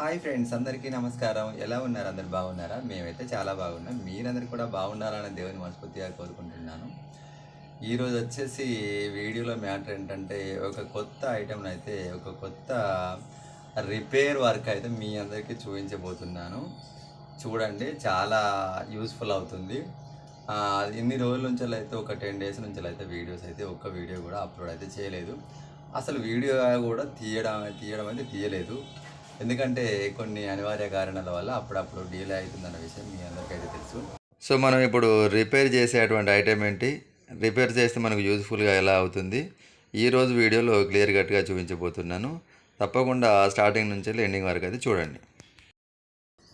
Hi friends, అందరికీ నమస్కారం. ఎలా ఉన్నారు? అందరు బాగున్నారా? మేమైతే చాలా బాగున్నాం. మీరందరూ కూడా బాగుండాలని దేవుని మనస్ఫూర్తిగా కోరుకుంటున్నాను. ఈరోజు వచ్చేసి వీడియోలో మ్యాటర్ ఏంటంటే ఒక కొత్త ఐటెంని అయితే ఒక కొత్త రిపేర్ వర్క్ అయితే మీ అందరికీ చూపించబోతున్నాను. చూడండి, చాలా యూస్ఫుల్ అవుతుంది. ఇన్ని రోజుల నుంచి అయితే ఒక 10 డేస్ నుంచి అయితే వీడియోస్ అయితే ఒక్క వీడియో కూడా అప్లోడ్ అయితే చేయలేదు. అసలు వీడియో కూడా తీయడం అయితే తీయలేదు. ఎందుకంటే కొన్ని అనివార్య కారణాల వల్ల అప్పుడప్పుడు డిలే అవుతుందన్న విషయం మీ అందరికైతే తెలుసు. సో మనం ఇప్పుడు రిపేర్ చేసేటువంటి ఐటెం ఏంటి, రిపేర్ చేస్తే మనకు యూజ్ఫుల్గా ఎలా అవుతుంది, ఈరోజు వీడియోలో క్లియర్ కట్గా చూపించబోతున్నాను. తప్పకుండా స్టార్టింగ్ నుంచి ఎండింగ్ వరకు అయితే చూడండి.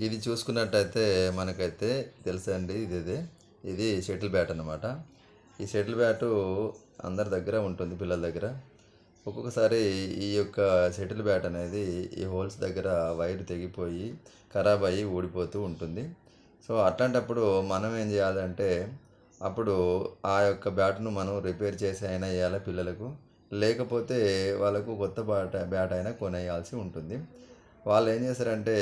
ఇది చూసుకున్నట్టయితే మనకైతే తెలుసండి, ఇది షటిల్ బ్యాట్ అన్నమాట. ఈ షటిల్ బ్యాటు అందరి దగ్గర ఉంటుంది, పిల్లల దగ్గర. ఒక్కొక్కసారి ఈ యొక్క షటిల్ బ్యాట్ అనేది ఈ హోల్స్ దగ్గర వైర్ తెగిపోయి ఖరాబ్ అయ్యి ఊడిపోతూ ఉంటుంది. సో అట్లాంటప్పుడు మనం ఏం చేయాలంటే అప్పుడు ఆ యొక్క బ్యాట్ను మనం రిపేర్ చేసి అయినా వేయాలి పిల్లలకు, లేకపోతే వాళ్ళకు కొత్త బ్యాట్ అయినా కొనేయాల్సి ఉంటుంది. వాళ్ళు ఏం చేస్తారంటే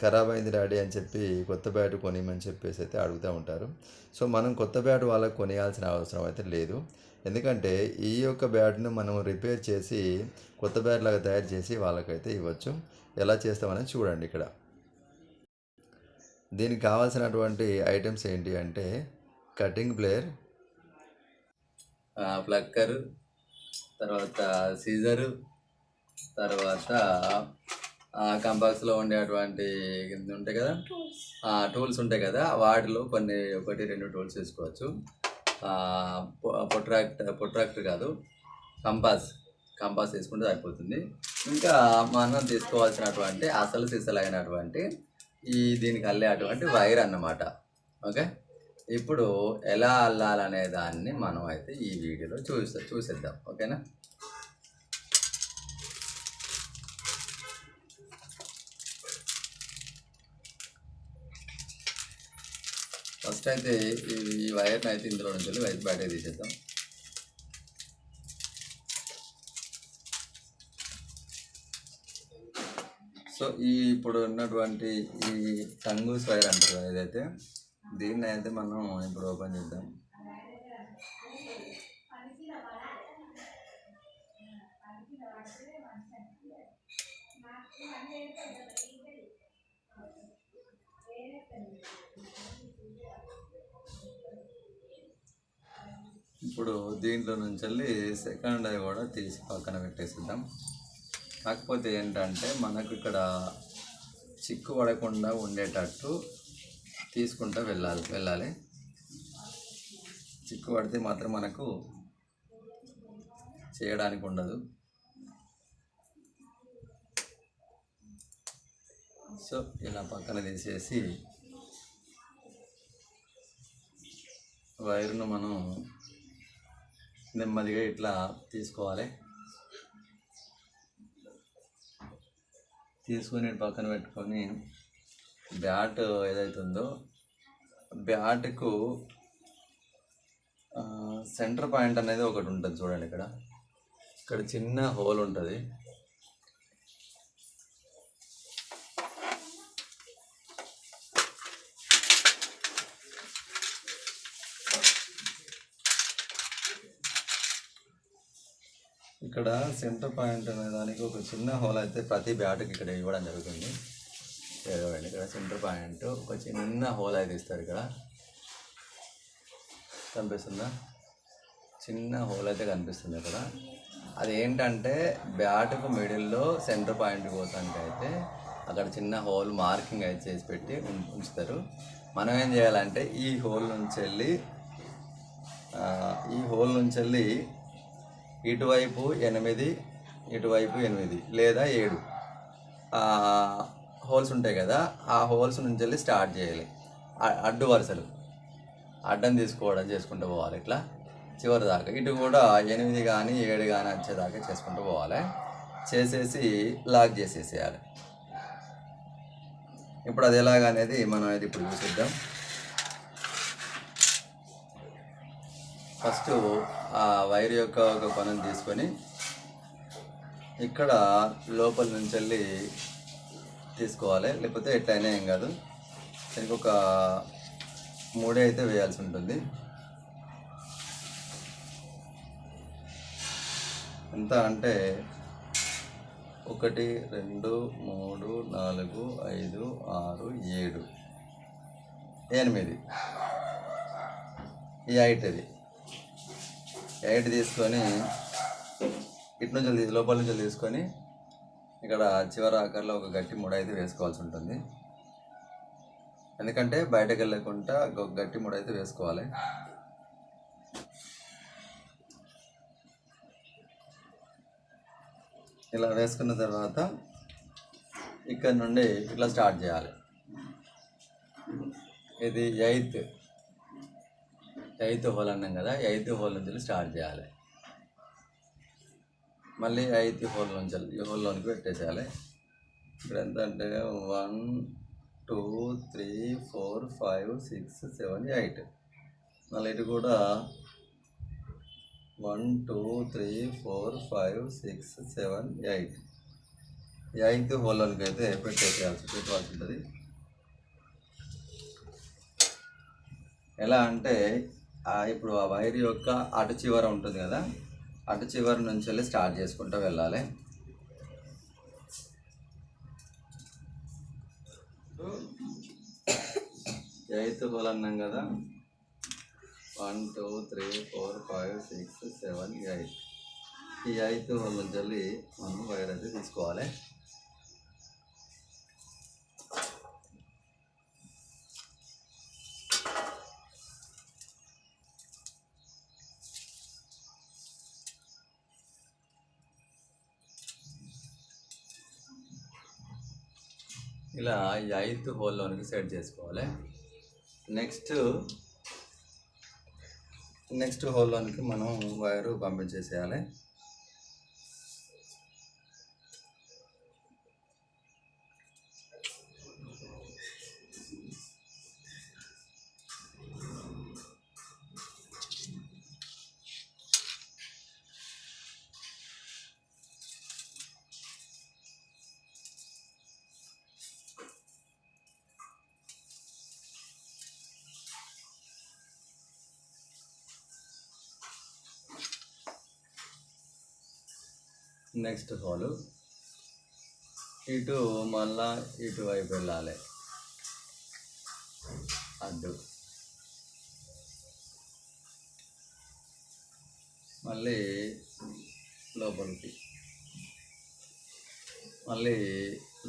ఖరాబ్ అయింది డాడీ అని చెప్పి కొత్త బ్యాట్ కొనియమని చెప్పేసి అయితే అడుగుతూ ఉంటారు. సో మనం కొత్త బ్యాట్ వాళ్ళకు కొనియాల్సిన అవసరం అయితే లేదు. ఎందుకంటే ఈ యొక్క బ్యాట్ను మనం రిపేర్ చేసి కొత్త బ్యాట్ లాగా తయారు చేసి వాళ్ళకైతే ఇవ్వచ్చు. ఎలా చేస్తామని చూడండి. ఇక్కడ దీనికి కావాల్సినటువంటి ఐటమ్స్ ఏంటి అంటే కటింగ్ ప్లేయర్, ప్లక్కరు, తర్వాత సీజరు, తర్వాత కంపాక్స్లో ఉండేటువంటి ఉంటాయి కదా టూల్స్ ఉంటాయి కదా, వాటిలో కొన్ని 1-2 టూల్స్ వేసుకోవచ్చు. పొట్రాక్టర్ కాదు, కంపాస్ వేసుకుంటే సరిపోతుంది. ఇంకా మనం తీసుకోవాల్సినటువంటి అసలు సిసలైనటువంటి దీనికి అల్లేటువంటి వైర్ అన్నమాట. ఓకే, ఇప్పుడు ఎలా అల్లాలనే దాన్ని మనం అయితే ఈ వీడియోలో చూసేద్దాం. ఓకేనా. ఫస్ట్ అయితే ఈ వైర్ని అయితే ఇందులో నుంచి వైర్ బయటకు తీసేద్దాం. సో ఇప్పుడు ఉన్నటువంటి ఈ టంగూస్ వైర్ అంటారు ఏదైతే, దీన్ని అయితే మనం ఇప్పుడు ఓపెన్ చేద్దాం. ఇప్పుడు దీంట్లో నుంచి వెళ్ళి సెకండ్ అవి కూడా తీసి పక్కన పెట్టేసిద్దాం. కాకపోతే ఏంటంటే మనకు ఇక్కడ చిక్కు పడకుండా ఉండేటట్టు తీసుకుంటూ వెళ్ళాలి. చిక్కు పడితే మాత్రం మనకు చేయడానికి ఉండదు. సో ఇలా పక్కన తీసేసి వైర్ను మనం నెమ్మదిగా ఇట్లా తీసుకోవాలి. తీసుకొని పక్కన పెట్టుకొని బ్యాట్ ఏదైతుందో బ్యాట్కు సెంటర్ పాయింట్ అనేది ఒకటి ఉంటుంది. చూడండి, ఇక్కడ చిన్న హోల్ ఉంటుంది. ఇక్కడ సెంటర్ పాయింట్ అనే దానికి ఒక చిన్న హోల్ అయితే ప్రతి బ్యాట్కి ఇక్కడ ఇవ్వడం జరుగుతుంది. ఇక్కడ సెంటర్ పాయింట్ ఒక చిన్న హోల్ అయితే ఇస్తారు. ఇక్కడ కనిపిస్తుందా? చిన్న హోల్ అయితే కనిపిస్తుంది ఇక్కడ. అది ఏంటంటే బ్యాట్కు మిడిల్లో సెంటర్ పాయింట్ కోసానికి అయితే అక్కడ చిన్న హోల్ మార్కింగ్ అయితే చేసి పెట్టి ఉంచుతారు. మనం ఏం చేయాలంటే ఈ హోల్ నుంచి వెళ్ళి ఇటువైపు 8, ఇటువైపు 8 లేదా 7 హోల్స్ ఉంటాయి కదా, ఆ హోల్స్ నుంచి వెళ్ళి స్టార్ట్ చేయాలి. అడ్డు వరుసలు అడ్డం చేసుకుంటూ పోవాలి. ఇట్లా చివరి దాకా ఇటు కూడా 8 కానీ 7 కానీ వచ్చేదాకా చేసుకుంటూ పోవాలి. చేసేసి లాక్ చేసేసేయాలి. ఇప్పుడు అది ఎలాగనేది మనం అయితే ఇప్పుడు చూసిద్దాం. ఫస్ట్ ఆ వైర్ యొక్క ఒక కొనను తీసుకొని ఇక్కడ లోపల నుంచి వెళ్ళి తీసుకోవాలి, లేకపోతే ఎట్లయినా ఏం కాదు. దీనికి ఒక 3 అయితే వేయాల్సి ఉంటుంది. ఎంత అంటే 1 2 3 4 5 6 7 8 ఈ 8 ఇది 8 తీసుకొని ఇటు నుంచి లోపల నుంచి తీసుకొని ఇక్కడ చివరి ఆకారంలో ఒక గట్టి ముడ అయితే వేసుకోవాల్సి ఉంటుంది. ఎందుకంటే బయటకు వెళ్ళకుండా ఒక గట్టి ముడ అయితే వేసుకోవాలి. ఇలా వేసుకున్న తర్వాత ఇక్కడ నుండి ఇట్లా స్టార్ట్ చేయాలి. ఇది ఎయిత్ హోల్ అన్నాం కదా, 8th హోల్ నుంచి స్టార్ట్ చేయాలి. మళ్ళీ 8th హోల్ నుంచి ఈ హోల్లోనికి పెట్టేసేయాలి. ఇక్కడ ఎంత అంటే 1 2 3 4 5 6 7 8. మళ్ళీ ఇటు కూడా 1 2 3 4 5 6 7 8. 8th హోల్లోనికి అయితే పెట్టాల్సి ఉంటుంది. ఎలా అంటే ఇప్పుడు ఆ వైర్ యొక్క అటు చివర ఉంటుంది కదా, అటు చివరి నుంచి వెళ్ళి స్టార్ట్ చేసుకుంటూ వెళ్ళాలి. ఎయిత్ హోల్ అన్నాం కదా, 1 2 3 4 5 6 7 8. ఈ 8th హోల్ నుంచి వెళ్ళి మనం వైర్ అయితే తీసుకోవాలి. ఇలా 8th హోల్లోనికి సెట్ చేసుకోవాలి. నెక్స్ట్ హోల్లోనికి మనం వైరు పంపించేసేయాలి. నెక్స్ట్ హోలు ఇటు మళ్ళా ఇటువైపు వెళ్ళాలి, అడ్డు. మళ్ళీ లోపలికి, మళ్ళీ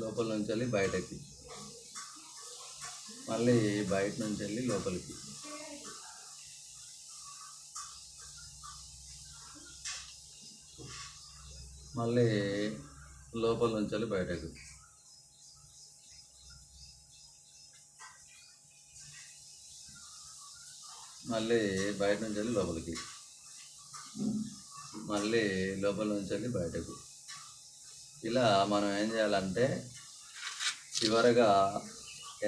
లోపల నుంచి వెళ్ళి బయటకి, మళ్ళీ బయట నుంచి వెళ్ళి లోపలికి, మళ్ళీ లోపల నుంచి వెళ్ళి బయటకు, మళ్ళీ బయట నుంచి వెళ్ళి లోపలికి, మళ్ళీ లోపల నుంచి వెళ్ళి బయటకు. ఇలా మనం ఏం చేయాలంటే చివరగా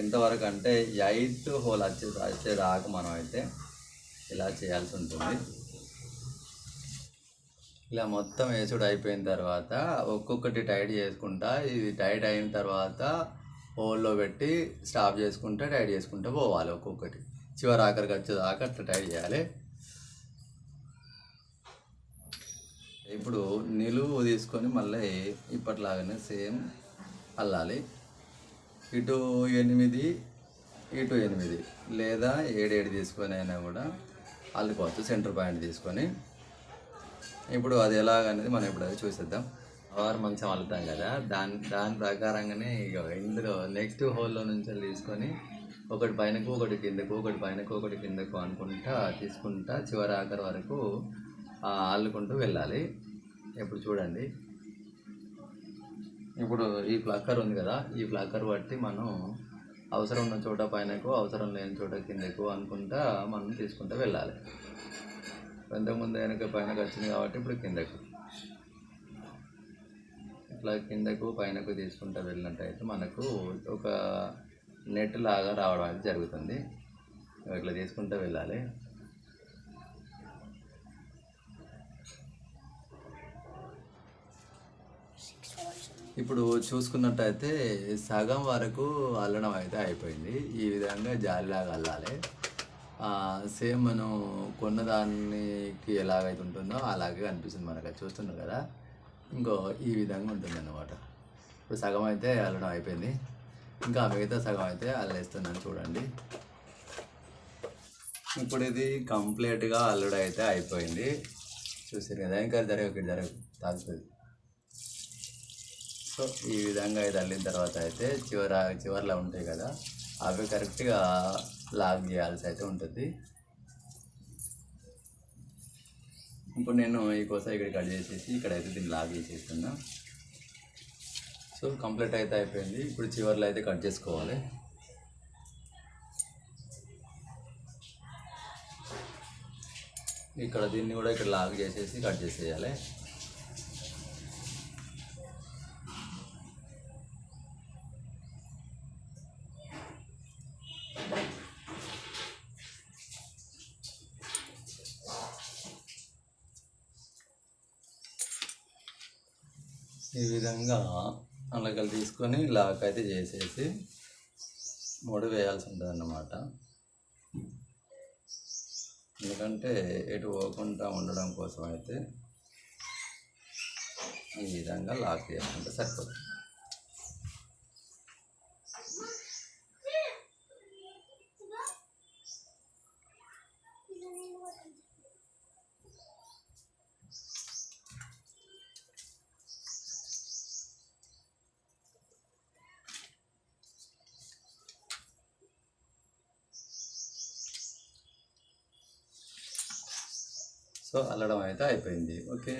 ఎంతవరకు అంటే 8th హోల్ వచ్చేదాకా మనం అయితే ఇలా చేయాల్సి ఉంటుంది. ఇలా మొత్తం వేసుడు అయిపోయిన తర్వాత ఒక్కొక్కటి టైట్ చేసుకుంటా, ఇది టైట్ అయిన తర్వాత హోల్లో పెట్టి స్టాప్ చేసుకుంటా టైట్ చేసుకుంటూ పోవాలి. ఒక్కొక్కటి చివరి ఆఖరికి వచ్చేదాకా అట్లా టైట్ చేయాలి. ఇప్పుడు నిలువు తీసుకొని మళ్ళీ ఇప్పట్లాగానే సేమ్ అల్లాలి. ఇటు 8 ఇటు 8 లేదా 7 తీసుకొని అయినా కూడా అల్లుకోవచ్చు, సెంటర్ పాయింట్ తీసుకొని. ఇప్పుడు అది ఎలాగనేది మనం ఇప్పుడు అది చూసేద్దాం. ఆరు మంచం అల్లుతాం కదా, దాని ప్రకారంగానే ఇక ఇందులో నెక్స్ట్ హోల్లో నుంచి తీసుకొని ఒకటి పైనకు ఒకటి కిందకు, ఒకటి పైనకు ఒకటి కిందకు అనుకుంటా తీసుకుంటా చివరి ఆఖరి వరకు అల్లుకుంటూ వెళ్ళాలి. ఇప్పుడు చూడండి, ఇప్పుడు ఈ ప్లక్కర్ ఉంది కదా, ఈ ప్లక్కర్ బట్టి మనం అవసరం ఉన్న చోట పైనకు, అవసరం లేని చోట కిందకు అనుకుంటా మనం తీసుకుంటూ వెళ్ళాలి. ఇంతకుముందు వెనక పైనకు వచ్చింది కాబట్టి ఇప్పుడు కిందకు, ఇట్లా కిందకు పైనకు తీసుకుంటూ వెళ్ళినట్టయితే మనకు ఒక నెట్ లాగా రావడం అనేది జరుగుతుంది. ఇట్లా తీసుకుంటూ వెళ్ళాలి. ఇప్పుడు చూసుకున్నట్టయితే సగం వరకు అల్లడం అయితే అయిపోయింది. ఈ విధంగా జాలిలాగా అల్లాలి. సేమ్ మనం కొన్నదానికి ఎలాగైతే ఉంటుందో అలాగే అనిపిస్తుంది మనకు. అది చూస్తున్నారు కదా, ఇంకో ఈ విధంగా ఉంటుందన్నమాట. ఇప్పుడు సగం అయితే అల్లడం అయిపోయింది, ఇంకా మిగతా సగం అయితే అల్లేస్తున్నాను చూడండి. ఇప్పుడు ఇది కంప్లీట్గా అల్లుడు అయితే అయిపోయింది. చూసారు కదా, ఇంకా తాగుతుంది. సో ఈ విధంగా ఇది అల్లిన తర్వాత అయితే చివర్లో ఉంటాయి కదా, అవి కరెక్ట్గా లాక్ చేయాల్సి అయితే ఉంటుంది. ఇప్పుడు నేను ఈ కోసం ఇక్కడ కట్ చేసేసి ఇక్కడైతే దీన్ని లాక్ చేసేస్తున్నా. సో కంప్లీట్ అయితే అయిపోయింది. ఇప్పుడు చివర్లో అయితే కట్ చేసుకోవాలి. ఇక్కడ దీన్ని కూడా ఇక్కడ లాక్ చేసేసి కట్ చేసేయాలి. ఈ విధంగా అలగలు తీసుకొని లాక్ అయితే చేసేసి ముడి వేయాల్సి ఉంటుంది అన్నమాట. ఎందుకంటే ఎటు పోకుండా ఉండడం కోసం అయితే ఈ విధంగా లాక్ చేసుకుంటే సరిపోతుంది. సో అల్లడం అయితే అయిపోయింది. ఓకే,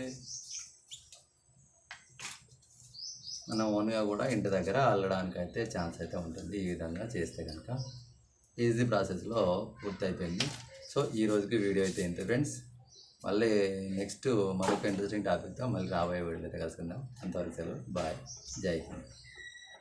మనం ఓన్గా కూడా ఇంటి దగ్గర అల్లడానికి అయితే ఛాన్స్ అయితే ఉంటుంది. ఈ విధంగా చేస్తే కనుక ఈజీ ప్రాసెస్లో పూర్తి అయిపోయింది. సో ఈ రోజుకి వీడియో అయితే ఇంతే ఫ్రెండ్స్. మళ్ళీ నెక్స్ట్ మరొక ఇంట్రెస్టింగ్ టాపిక్తో మళ్ళీ రాబోయే వీడియోలో అయితే కలుసుకుందాం. అంతవరకు సెలవు, బాయ్, జై హింద్.